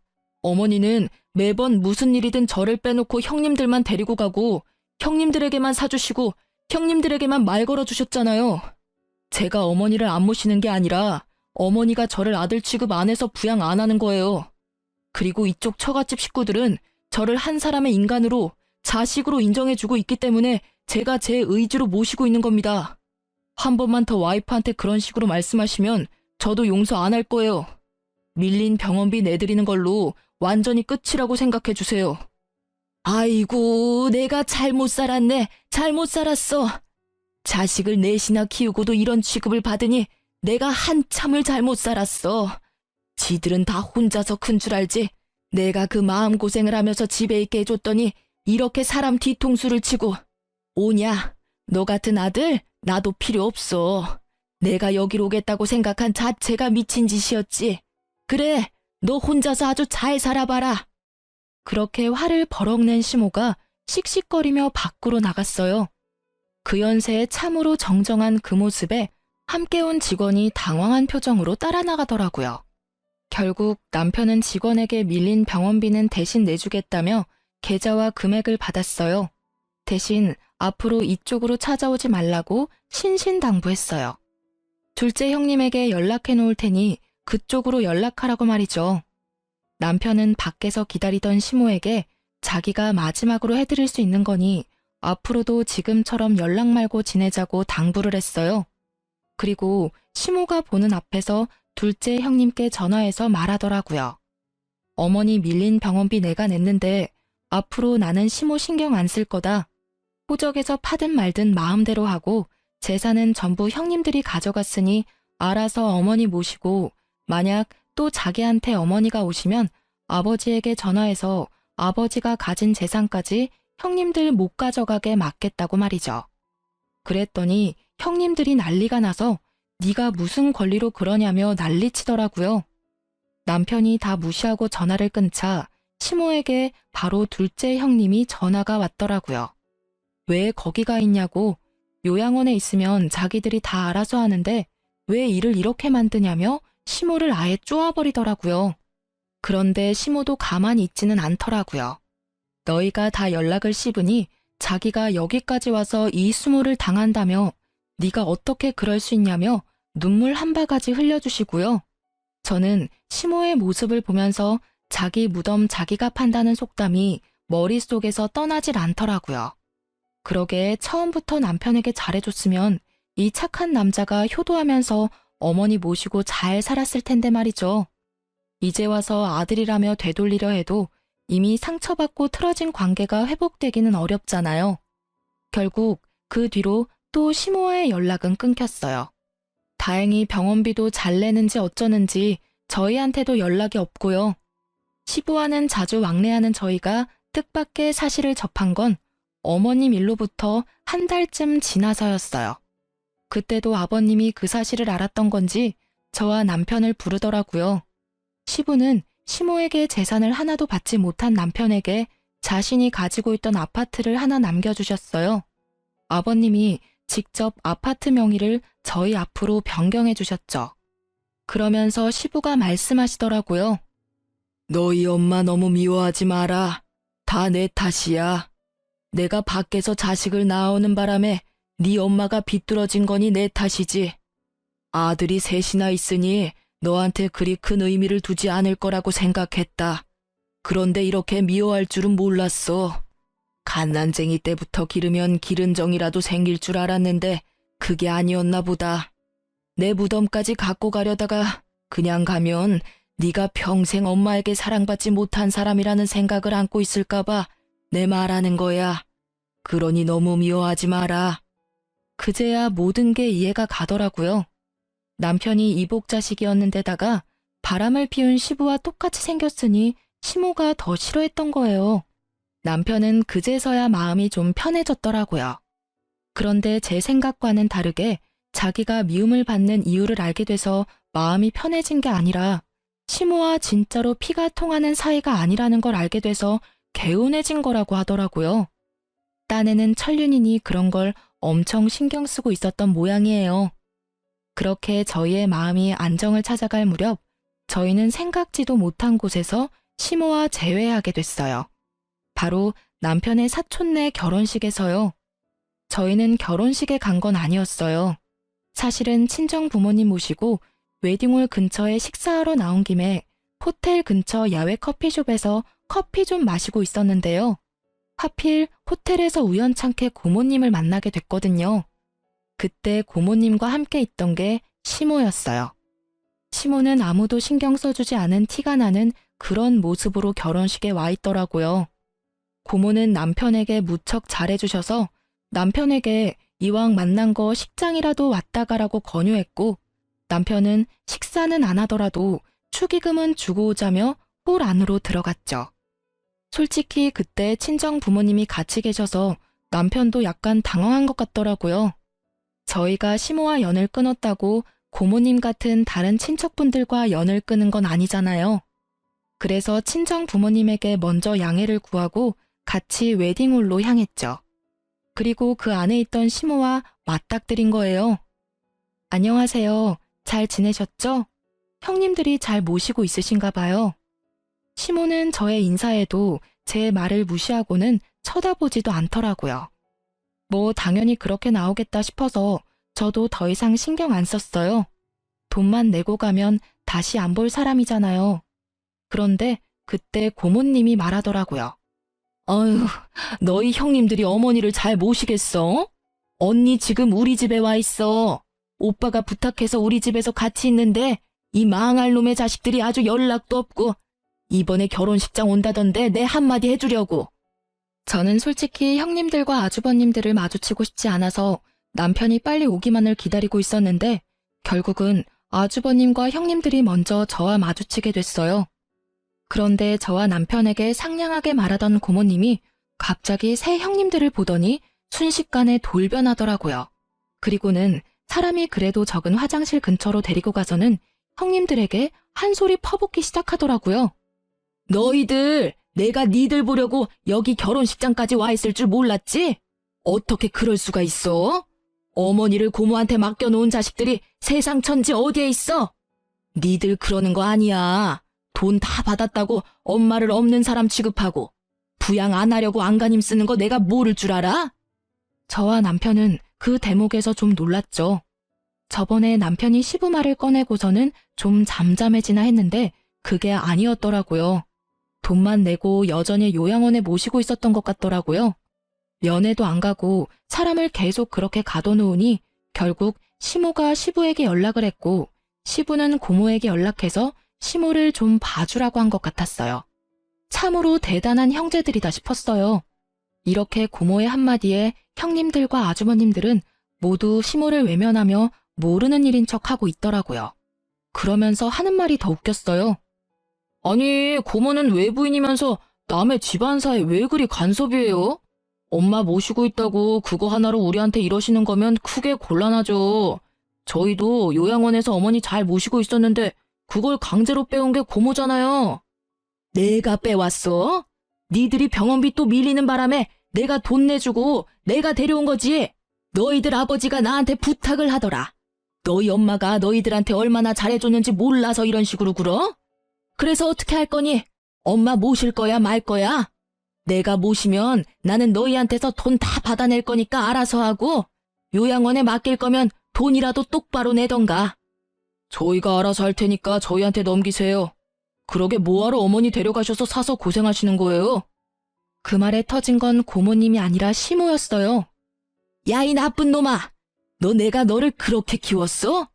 어머니는 매번 무슨 일이든 저를 빼놓고 형님들만 데리고 가고 형님들에게만 사주시고 형님들에게만 말 걸어주셨잖아요. 제가 어머니를 안 모시는 게 아니라 어머니가 저를 아들 취급 안 해서 부양 안 하는 거예요. 그리고 이쪽 처갓집 식구들은 저를 한 사람의 인간으로 자식으로 인정해주고 있기 때문에 제가 제 의지로 모시고 있는 겁니다. 한 번만 더 와이프한테 그런 식으로 말씀하시면 저도 용서 안 할 거예요. 밀린 병원비 내드리는 걸로 완전히 끝이라고 생각해 주세요. 아이고, 내가 잘못 살았네. 잘못 살았어. 자식을 넷이나 키우고도 이런 취급을 받으니 내가 한참을 잘못 살았어. 지들은 다 혼자서 큰 줄 알지. 내가 그 마음고생을 하면서 집에 있게 해줬더니 이렇게 사람 뒤통수를 치고. 오냐, 너 같은 아들 나도 필요 없어. 내가 여기로 오겠다고 생각한 자체가 미친 짓이었지. 그래, 너 혼자서 아주 잘 살아봐라. 그렇게 화를 버럭 낸 시모가 씩씩거리며 밖으로 나갔어요. 그 연세에 참으로 정정한 그 모습에 함께 온 직원이 당황한 표정으로 따라 나가더라고요. 결국 남편은 직원에게 밀린 병원비는 대신 내주겠다며 계좌와 금액을 받았어요. 대신 앞으로 이쪽으로 찾아오지 말라고 신신당부했어요. 둘째 형님에게 연락해 놓을 테니 그쪽으로 연락하라고 말이죠. 남편은 밖에서 기다리던 시모에게 자기가 마지막으로 해드릴 수 있는 거니 앞으로도 지금처럼 연락 말고 지내자고 당부를 했어요. 그리고 시모가 보는 앞에서 둘째 형님께 전화해서 말하더라고요. 어머니 밀린 병원비 내가 냈는데 앞으로 나는 시모 신경 안 쓸 거다. 호적에서 파든 말든 마음대로 하고 재산은 전부 형님들이 가져갔으니 알아서 어머니 모시고 만약 또 자기한테 어머니가 오시면 아버지에게 전화해서 아버지가 가진 재산까지 형님들 못 가져가게 막겠다고 말이죠. 그랬더니 형님들이 난리가 나서 네가 무슨 권리로 그러냐며 난리치더라고요. 남편이 다 무시하고 전화를 끊자 시모에게 바로 둘째 형님이 전화가 왔더라고요. 왜 거기가 있냐고, 요양원에 있으면 자기들이 다 알아서 하는데 왜 일을 이렇게 만드냐며 시모를 아예 쪼아버리더라고요. 그런데 시모도 가만히 있지는 않더라고요. 너희가 다 연락을 씹으니 자기가 여기까지 와서 이 수모를 당한다며 네가 어떻게 그럴 수 있냐며 눈물 한 바가지 흘려주시고요. 저는 시모의 모습을 보면서 자기 무덤 자기가 판다는 속담이 머릿속에서 떠나질 않더라고요. 그러게 처음부터 남편에게 잘해줬으면 이 착한 남자가 효도하면서 어머니 모시고 잘 살았을 텐데 말이죠. 이제 와서 아들이라며 되돌리려 해도 이미 상처받고 틀어진 관계가 회복되기는 어렵잖아요. 결국 그 뒤로 또 시모와의 연락은 끊겼어요. 다행히 병원비도 잘 내는지 어쩌는지 저희한테도 연락이 없고요. 시부와는 자주 왕래하는 저희가 뜻밖의 사실을 접한 건 어머님 일로부터 한 달쯤 지나서였어요. 그때도 아버님이 그 사실을 알았던 건지 저와 남편을 부르더라고요. 시부는 시모에게 재산을 하나도 받지 못한 남편에게 자신이 가지고 있던 아파트를 하나 남겨주셨어요. 아버님이 직접 아파트 명의를 저희 앞으로 변경해 주셨죠. 그러면서 시부가 말씀하시더라고요. 너희 엄마 너무 미워하지 마라. 다 내 탓이야. 내가 밖에서 자식을 낳아오는 바람에 네 엄마가 비뚤어진 거니 내 탓이지. 아들이 셋이나 있으니 너한테 그리 큰 의미를 두지 않을 거라고 생각했다. 그런데 이렇게 미워할 줄은 몰랐어. 갓난쟁이 때부터 기르면 기른 정이라도 생길 줄 알았는데 그게 아니었나 보다. 내 무덤까지 갖고 가려다가 그냥 가면 네가 평생 엄마에게 사랑받지 못한 사람이라는 생각을 안고 있을까봐 내 말하는 거야. 그러니 너무 미워하지 마라. 그제야 모든 게 이해가 가더라고요. 남편이 이복자식이었는데다가 바람을 피운 시부와 똑같이 생겼으니 시모가 더 싫어했던 거예요. 남편은 그제서야 마음이 좀 편해졌더라고요. 그런데 제 생각과는 다르게 자기가 미움을 받는 이유를 알게 돼서 마음이 편해진 게 아니라 시모와 진짜로 피가 통하는 사이가 아니라는 걸 알게 돼서 개운해진 거라고 하더라고요. 딴에는 천륜이니 그런 걸 엄청 신경 쓰고 있었던 모양이에요. 그렇게 저희의 마음이 안정을 찾아갈 무렵 저희는 생각지도 못한 곳에서 시모와 재회하게 됐어요. 바로 남편의 사촌네 결혼식에서요. 저희는 결혼식에 간 건 아니었어요. 사실은 친정 부모님 모시고 웨딩홀 근처에 식사하러 나온 김에 호텔 근처 야외 커피숍에서 커피 좀 마시고 있었는데요. 하필 호텔에서 우연찮게 고모님을 만나게 됐거든요. 그때 고모님과 함께 있던 게 시모였어요. 시모는 아무도 신경 써주지 않은 티가 나는 그런 모습으로 결혼식에 와 있더라고요. 고모는 남편에게 무척 잘해주셔서 남편에게 이왕 만난 거 식장이라도 왔다 가라고 권유했고 남편은 식사는 안 하더라도 축의금은 주고 오자며 홀 안으로 들어갔죠. 솔직히 그때 친정 부모님이 같이 계셔서 남편도 약간 당황한 것 같더라고요. 저희가 시모와 연을 끊었다고 고모님 같은 다른 친척분들과 연을 끊은 건 아니잖아요. 그래서 친정 부모님에게 먼저 양해를 구하고 같이 웨딩홀로 향했죠. 그리고 그 안에 있던 시모와 맞닥뜨린 거예요. 안녕하세요. 잘 지내셨죠? 형님들이 잘 모시고 있으신가 봐요. 시모는 저의 인사에도 제 말을 무시하고는 쳐다보지도 않더라고요. 뭐 당연히 그렇게 나오겠다 싶어서 저도 더 이상 신경 안 썼어요. 돈만 내고 가면 다시 안 볼 사람이잖아요. 그런데 그때 고모님이 말하더라고요. 어휴, 너희 형님들이 어머니를 잘 모시겠어? 언니 지금 우리 집에 와 있어. 오빠가 부탁해서 우리 집에서 같이 있는데 이 망할 놈의 자식들이 아주 연락도 없고 이번에 결혼식장 온다던데 내 한마디 해주려고. 저는 솔직히 형님들과 아주버님들을 마주치고 싶지 않아서 남편이 빨리 오기만을 기다리고 있었는데 결국은 아주버님과 형님들이 먼저 저와 마주치게 됐어요. 그런데 저와 남편에게 상냥하게 말하던 고모님이 갑자기 새 형님들을 보더니 순식간에 돌변하더라고요. 그리고는 사람이 그래도 적은 화장실 근처로 데리고 가서는 형님들에게 한 소리 퍼붓기 시작하더라고요. 너희들, 내가 니들 보려고 여기 결혼식장까지 와 있을 줄 몰랐지? 어떻게 그럴 수가 있어? 어머니를 고모한테 맡겨놓은 자식들이 세상 천지 어디에 있어? 니들 그러는 거 아니야. 돈 다 받았다고 엄마를 없는 사람 취급하고 부양 안 하려고 안간힘 쓰는 거 내가 모를 줄 알아? 저와 남편은 그 대목에서 좀 놀랐죠. 저번에 남편이 시부말을 꺼내고서는 좀 잠잠해지나 했는데 그게 아니었더라고요. 돈만 내고 여전히 요양원에 모시고 있었던 것 같더라고요. 면회도 안 가고 사람을 계속 그렇게 가둬놓으니 결국 시모가 시부에게 연락을 했고 시부는 고모에게 연락해서 시모를 좀 봐주라고 한 것 같았어요. 참으로 대단한 형제들이다 싶었어요. 이렇게 고모의 한마디에 형님들과 아주머님들은 모두 시모를 외면하며 모르는 일인 척하고 있더라고요. 그러면서 하는 말이 더 웃겼어요. 아니, 고모는 외부인이면서 남의 집안사에 왜 그리 간섭이에요? 엄마 모시고 있다고 그거 하나로 우리한테 이러시는 거면 크게 곤란하죠. 저희도 요양원에서 어머니 잘 모시고 있었는데 그걸 강제로 빼온 게 고모잖아요. 내가 빼왔어? 니들이 병원비 또 밀리는 바람에 내가 돈 내주고 내가 데려온 거지. 너희들 아버지가 나한테 부탁을 하더라. 너희 엄마가 너희들한테 얼마나 잘해줬는지 몰라서 이런 식으로 굴어? 그래서 어떻게 할 거니? 엄마 모실 거야 말 거야? 내가 모시면 나는 너희한테서 돈 다 받아낼 거니까 알아서 하고 요양원에 맡길 거면 돈이라도 똑바로 내던가. 저희가 알아서 할 테니까 저희한테 넘기세요. 그러게 뭐하러 어머니 데려가셔서 사서 고생하시는 거예요? 그 말에 터진 건 고모님이 아니라 시모였어요. 야, 이 나쁜 놈아! 너 내가 너를 그렇게 키웠어?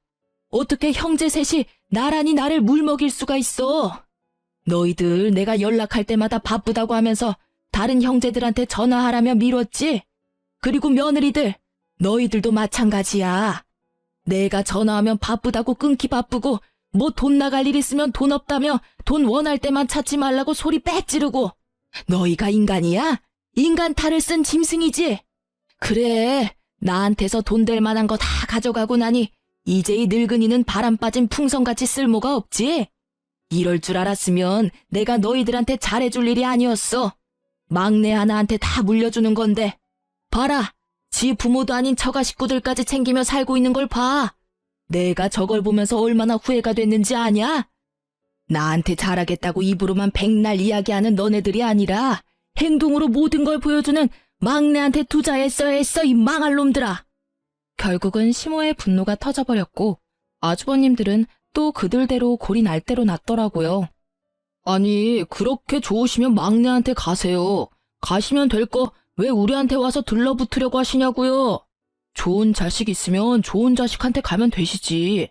어떻게 형제 셋이 나란히 나를 물먹일 수가 있어? 너희들 내가 연락할 때마다 바쁘다고 하면서 다른 형제들한테 전화하라며 미뤘지? 그리고 며느리들, 너희들도 마찬가지야. 내가 전화하면 바쁘다고 끊기 바쁘고 뭐 돈 나갈 일 있으면 돈 없다며 돈 원할 때만 찾지 말라고 소리 빼찌르고 너희가 인간이야? 인간 탈을 쓴 짐승이지? 그래, 나한테서 돈 될 만한 거 다 가져가고 나니 이제 이 늙은이는 바람 빠진 풍선같이 쓸모가 없지? 이럴 줄 알았으면 내가 너희들한테 잘해줄 일이 아니었어. 막내 하나한테 다 물려주는 건데. 봐라, 지 부모도 아닌 처가 식구들까지 챙기며 살고 있는 걸 봐. 내가 저걸 보면서 얼마나 후회가 됐는지 아냐? 나한테 잘하겠다고 입으로만 백날 이야기하는 너네들이 아니라 행동으로 모든 걸 보여주는 막내한테 투자했어야 했어, 이 망할 놈들아. 결국은 시모의 분노가 터져버렸고 아주버님들은 또 그들대로 골이 날 대로 났더라고요. 아니, 그렇게 좋으시면 막내한테 가세요. 가시면 될 거 왜 우리한테 와서 들러붙으려고 하시냐고요. 좋은 자식 있으면 좋은 자식한테 가면 되시지.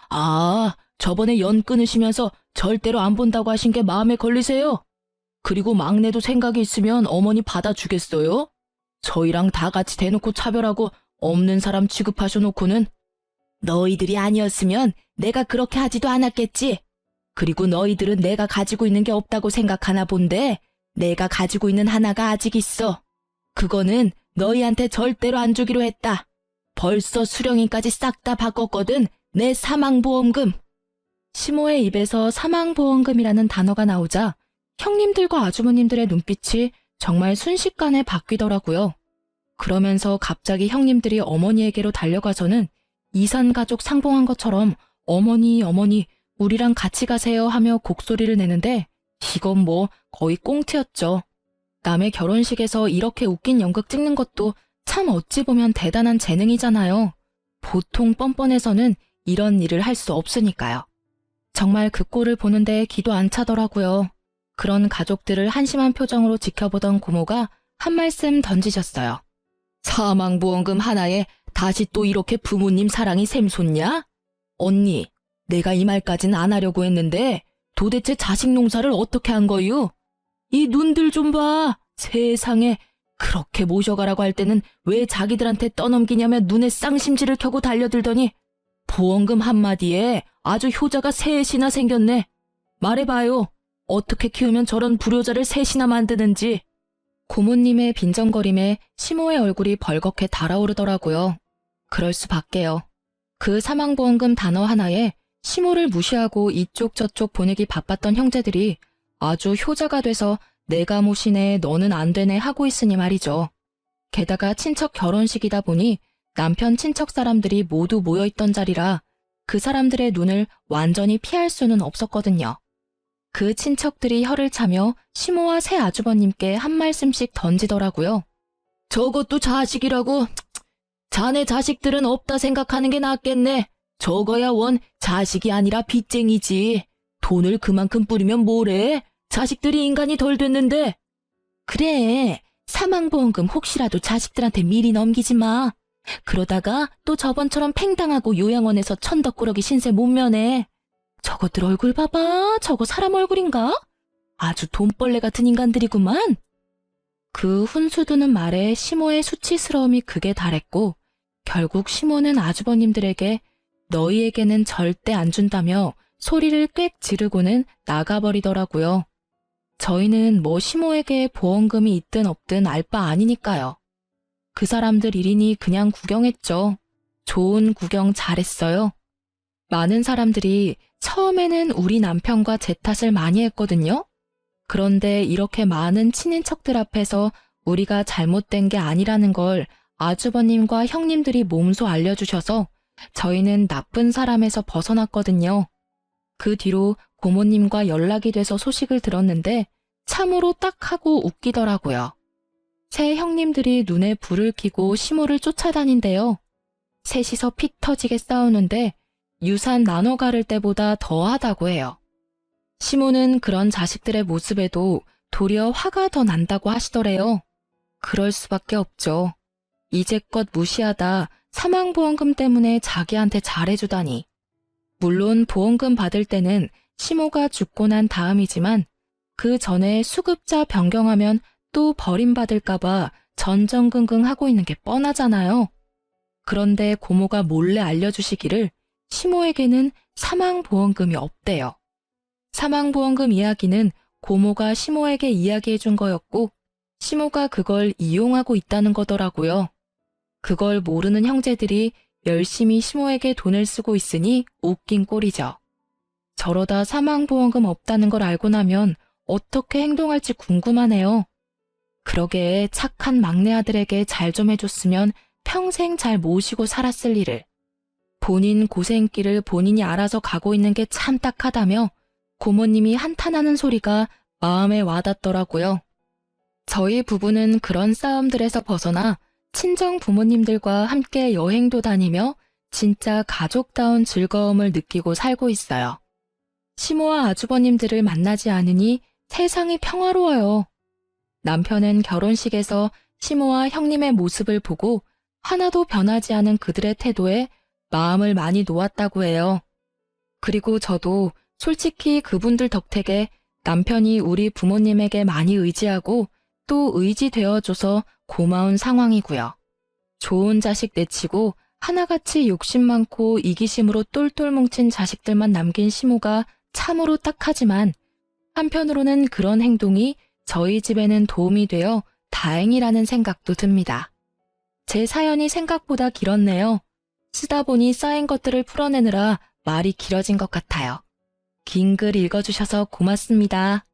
아, 저번에 연 끊으시면서 절대로 안 본다고 하신 게 마음에 걸리세요? 그리고 막내도 생각이 있으면 어머니 받아주겠어요? 저희랑 다 같이 대놓고 차별하고 없는 사람 취급하셔놓고는. 너희들이 아니었으면 내가 그렇게 하지도 않았겠지. 그리고 너희들은 내가 가지고 있는 게 없다고 생각하나 본데 내가 가지고 있는 하나가 아직 있어. 그거는 너희한테 절대로 안 주기로 했다. 벌써 수령인까지 싹 다 바꿨거든. 내 사망보험금. 시모의 입에서 사망보험금이라는 단어가 나오자 형님들과 아주머님들의 눈빛이 정말 순식간에 바뀌더라고요. 그러면서 갑자기 형님들이 어머니에게로 달려가서는 이산가족 상봉한 것처럼 어머니, 어머니, 우리랑 같이 가세요 하며 곡소리를 내는데 이건 뭐 거의 꽁트였죠. 남의 결혼식에서 이렇게 웃긴 연극 찍는 것도 참 어찌 보면 대단한 재능이잖아요. 보통 뻔뻔해서는 이런 일을 할 수 없으니까요. 정말 그 꼴을 보는데 기도 안 차더라고요. 그런 가족들을 한심한 표정으로 지켜보던 고모가 한 말씀 던지셨어요. 사망보험금 하나에 다시 또 이렇게 부모님 사랑이 샘솟냐? 언니, 내가 이 말까진 안 하려고 했는데 도대체 자식 농사를 어떻게 한 거유? 이 눈들 좀 봐. 세상에, 그렇게 모셔가라고 할 때는 왜 자기들한테 떠넘기냐며 눈에 쌍심지를 켜고 달려들더니 보험금 한마디에 아주 효자가 셋이나 생겼네. 말해봐요. 어떻게 키우면 저런 불효자를 셋이나 만드는지. 고모님의 빈정거림에 시모의 얼굴이 벌겋게 달아오르더라고요. 그럴 수밖에요. 그 사망보험금 단어 하나에 시모를 무시하고 이쪽 저쪽 보내기 바빴던 형제들이 아주 효자가 돼서 내가 모시네 너는 안 되네 하고 있으니 말이죠. 게다가 친척 결혼식이다 보니 남편 친척 사람들이 모두 모여있던 자리라 그 사람들의 눈을 완전히 피할 수는 없었거든요. 그 친척들이 혀를 차며 시모와 새 아주버님께 한 말씀씩 던지더라고요. 저것도 자식이라고? 자네 자식들은 없다 생각하는 게 낫겠네. 저거야 원 자식이 아니라 빚쟁이지. 돈을 그만큼 뿌리면 뭐래? 자식들이 인간이 덜 됐는데. 그래, 사망보험금 혹시라도 자식들한테 미리 넘기지 마. 그러다가 또 저번처럼 팽당하고 요양원에서 천덕꾸러기 신세 못 면해. 저것들 얼굴 봐봐. 저거 사람 얼굴인가? 아주 돈벌레 같은 인간들이구만. 그 훈수두는 말에 시모의 수치스러움이 극에 달했고 결국 시모는 아주버님들에게 너희에게는 절대 안 준다며 소리를 꽥 지르고는 나가버리더라고요. 저희는 뭐 시모에게 보험금이 있든 없든 알 바 아니니까요. 그 사람들 일이니 그냥 구경했죠. 좋은 구경 잘했어요. 많은 사람들이 처음에는 우리 남편과 제 탓을 많이 했거든요. 그런데 이렇게 많은 친인척들 앞에서 우리가 잘못된 게 아니라는 걸 아주버님과 형님들이 몸소 알려주셔서 저희는 나쁜 사람에서 벗어났거든요. 그 뒤로 고모님과 연락이 돼서 소식을 들었는데 참으로 딱 하고 웃기더라고요. 새 형님들이 눈에 불을 켜고 시모를 쫓아다닌대요. 셋이서 피 터지게 싸우는데 유산 나눠 가를 때보다 더하다고 해요. 시모는 그런 자식들의 모습에도 도리어 화가 더 난다고 하시더래요. 그럴 수밖에 없죠. 이제껏 무시하다 사망보험금 때문에 자기한테 잘해주다니. 물론 보험금 받을 때는 시모가 죽고 난 다음이지만 그 전에 수급자 변경하면 또 버림받을까봐 전전긍긍하고 있는 게 뻔하잖아요. 그런데 고모가 몰래 알려주시기를 시모에게는 사망보험금이 없대요. 사망보험금 이야기는 고모가 시모에게 이야기해준 거였고 시모가 그걸 이용하고 있다는 거더라고요. 그걸 모르는 형제들이 열심히 시모에게 돈을 쓰고 있으니 웃긴 꼴이죠. 저러다 사망보험금 없다는 걸 알고 나면 어떻게 행동할지 궁금하네요. 그러게 착한 막내 아들에게 잘 좀 해줬으면 평생 잘 모시고 살았을 일을. 본인 고생길을 본인이 알아서 가고 있는 게 참 딱하다며 고모님이 한탄하는 소리가 마음에 와닿더라고요. 저희 부부는 그런 싸움들에서 벗어나 친정 부모님들과 함께 여행도 다니며 진짜 가족다운 즐거움을 느끼고 살고 있어요. 시모와 아주버님들을 만나지 않으니 세상이 평화로워요. 남편은 결혼식에서 시모와 형님의 모습을 보고 하나도 변하지 않은 그들의 태도에 마음을 많이 놓았다고 해요. 그리고 저도 솔직히 그분들 덕택에 남편이 우리 부모님에게 많이 의지하고 또 의지되어줘서 고마운 상황이고요. 좋은 자식 내치고 하나같이 욕심 많고 이기심으로 똘똘 뭉친 자식들만 남긴 시모가 참으로 딱하지만 한편으로는 그런 행동이 저희 집에는 도움이 되어 다행이라는 생각도 듭니다. 제 사연이 생각보다 길었네요. 쓰다 보니 쌓인 것들을 풀어내느라 말이 길어진 것 같아요. 긴 글 읽어주셔서 고맙습니다.